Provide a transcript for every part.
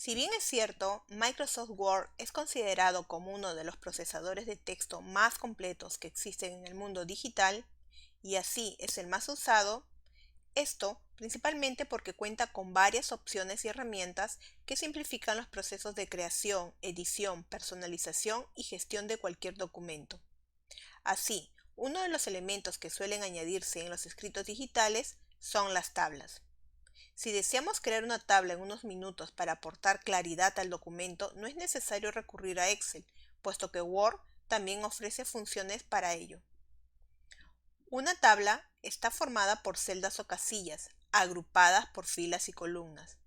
Si bien es cierto, Microsoft Word es considerado como uno de los procesadores de texto más completos que existen en el mundo digital, y así es el más usado, esto principalmente porque cuenta con varias opciones y herramientas que simplifican los procesos de creación, edición, personalización y gestión de cualquier documento. Así, uno de los elementos que suelen añadirse en los escritos digitales son las tablas. Si deseamos crear una tabla en unos minutos para aportar claridad al documento, no es necesario recurrir a Excel, puesto que Word también ofrece funciones para ello. Una tabla está formada por celdas o casillas, agrupadas por filas y columnas.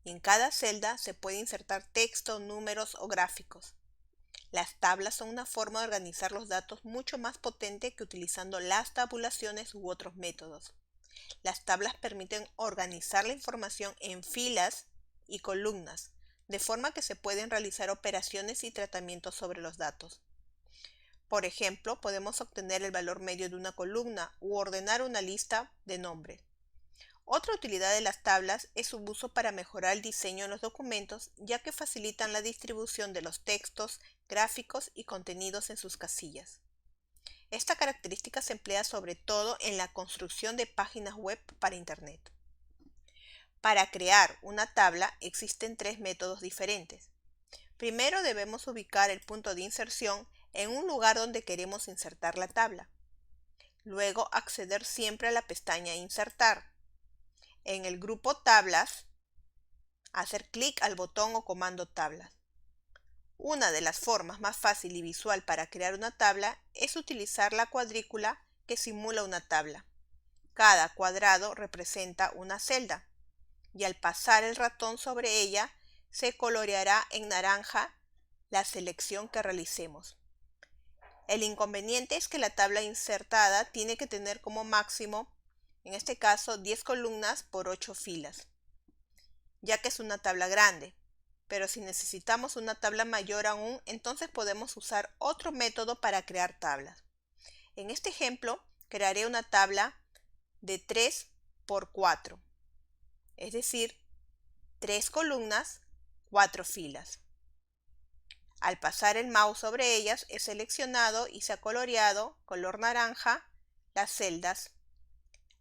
Y en cada celda se puede insertar texto, números o gráficos. Las tablas son una forma de organizar los datos mucho más potente que utilizando las tabulaciones u otros métodos. Las tablas permiten organizar la información en filas y columnas, de forma que se pueden realizar operaciones y tratamientos sobre los datos. Por ejemplo, podemos obtener el valor medio de una columna u ordenar una lista de nombres. Otra utilidad de las tablas es su uso para mejorar el diseño en los documentos, ya que facilitan la distribución de los textos, gráficos y contenidos en sus casillas. Esta característica se emplea sobre todo en la construcción de páginas web para Internet. Para crear una tabla existen tres métodos diferentes. Primero debemos ubicar el punto de inserción en un lugar donde queremos insertar la tabla. Luego acceder siempre a la pestaña Insertar. En el grupo Tablas, hacer clic al botón o comando Tablas. Una de las formas más fácil y visual para crear una tabla es utilizar la cuadrícula que simula una tabla. Cada cuadrado representa una celda y al pasar el ratón sobre ella se coloreará en naranja la selección que realicemos. El inconveniente es que la tabla insertada tiene que tener como máximo, en este caso, 10 columnas por 8 filas, ya que es una tabla grande. Pero si necesitamos una tabla mayor aún, entonces podemos usar otro método para crear tablas. En este ejemplo, crearé una tabla de 3 por 4, es decir, 3 columnas, 4 filas. Al pasar el mouse sobre ellas, he seleccionado y se ha coloreado, color naranja, las celdas.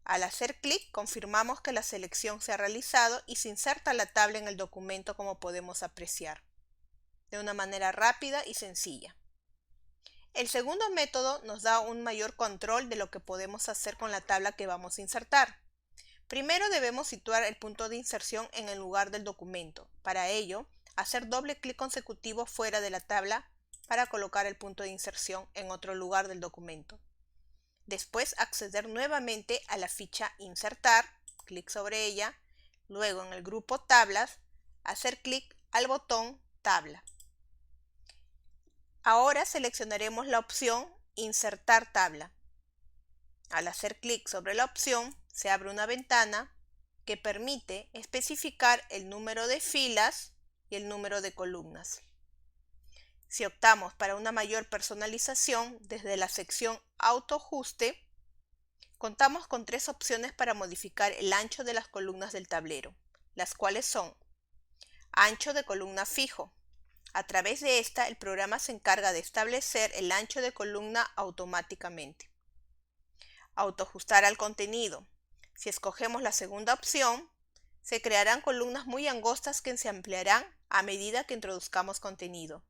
Al hacer clic, confirmamos que la selección se ha realizado y se inserta la tabla en el documento como podemos apreciar, de una manera rápida y sencilla. El segundo método nos da un mayor control de lo que podemos hacer con la tabla que vamos a insertar. Primero debemos situar el punto de inserción en el lugar del documento. Para ello, hacer doble clic consecutivo fuera de la tabla para colocar el punto de inserción en otro lugar del documento. Después acceder nuevamente a la ficha Insertar, clic sobre ella, luego en el grupo Tablas, hacer clic al botón Tabla. Ahora seleccionaremos la opción Insertar tabla. Al hacer clic sobre la opción, se abre una ventana que permite especificar el número de filas y el número de columnas. Si optamos para una mayor personalización, desde la sección Autoajuste, contamos con tres opciones para modificar el ancho de las columnas del tablero, las cuales son: ancho de columna fijo. A través de esta, el programa se encarga de establecer el ancho de columna automáticamente. Autoajustar al contenido. Si escogemos la segunda opción, se crearán columnas muy angostas que se ampliarán a medida que introduzcamos contenido.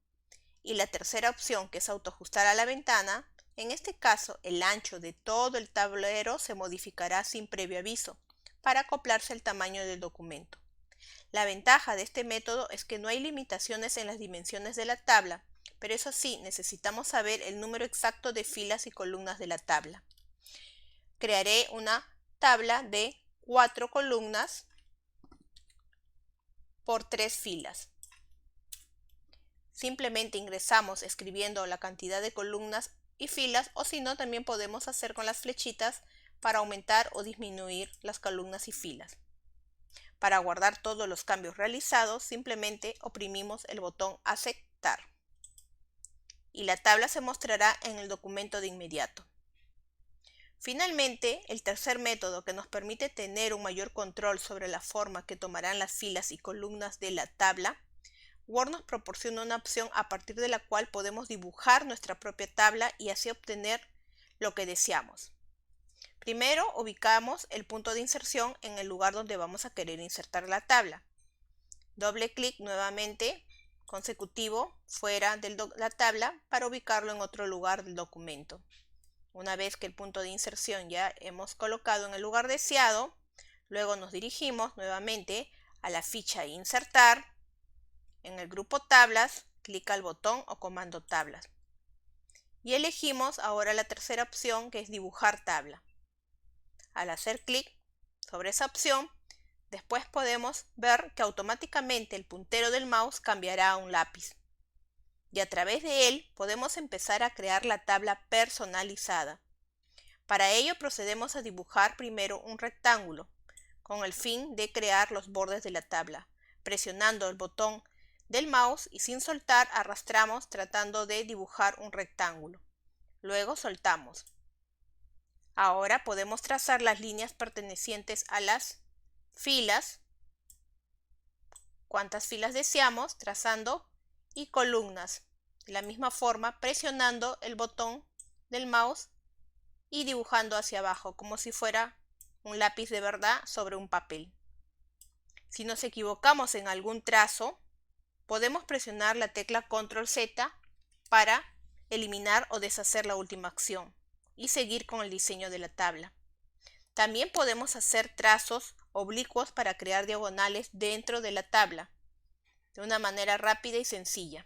Y la tercera opción, que es autoajustar a la ventana, en este caso el ancho de todo el tablero se modificará sin previo aviso para acoplarse al tamaño del documento. La ventaja de este método es que no hay limitaciones en las dimensiones de la tabla, pero eso sí, necesitamos saber el número exacto de filas y columnas de la tabla. Crearé una tabla de 4 columnas por 3 filas. Simplemente ingresamos escribiendo la cantidad de columnas y filas, o si no, también podemos hacer con las flechitas para aumentar o disminuir las columnas y filas. Para guardar todos los cambios realizados, simplemente oprimimos el botón Aceptar y la tabla se mostrará en el documento de inmediato. Finalmente, el tercer método, que nos permite tener un mayor control sobre la forma que tomarán las filas y columnas de la tabla, Word nos proporciona una opción a partir de la cual podemos dibujar nuestra propia tabla y así obtener lo que deseamos. Primero, ubicamos el punto de inserción en el lugar donde vamos a querer insertar la tabla. Doble clic nuevamente consecutivo fuera de la tabla para ubicarlo en otro lugar del documento. Una vez que el punto de inserción ya hemos colocado en el lugar deseado, luego nos dirigimos nuevamente a la ficha Insertar. En el grupo Tablas, clic al botón o comando Tablas. Y elegimos ahora la tercera opción, que es Dibujar tabla. Al hacer clic sobre esa opción, después podemos ver que automáticamente el puntero del mouse cambiará a un lápiz. Y a través de él podemos empezar a crear la tabla personalizada. Para ello procedemos a dibujar primero un rectángulo, con el fin de crear los bordes de la tabla. Presionando el botón del mouse y sin soltar arrastramos tratando de dibujar un rectángulo. Luego soltamos. Ahora podemos trazar las líneas pertenecientes a las filas, cuantas filas deseamos, trazando, y columnas. De la misma forma, presionando el botón del mouse y dibujando hacia abajo, como si fuera un lápiz de verdad sobre un papel. Si nos equivocamos en algún trazo, podemos presionar la tecla Control Z para eliminar o deshacer la última acción y seguir con el diseño de la tabla. También podemos hacer trazos oblicuos para crear diagonales dentro de la tabla, de una manera rápida y sencilla.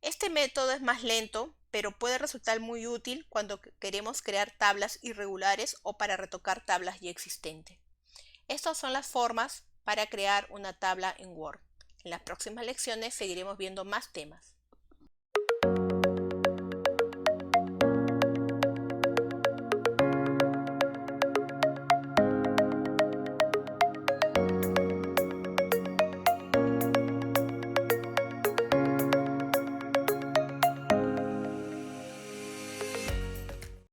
Este método es más lento, pero puede resultar muy útil cuando queremos crear tablas irregulares o para retocar tablas ya existentes. Estas son las formas para crear una tabla en Word. En las próximas lecciones seguiremos viendo más temas.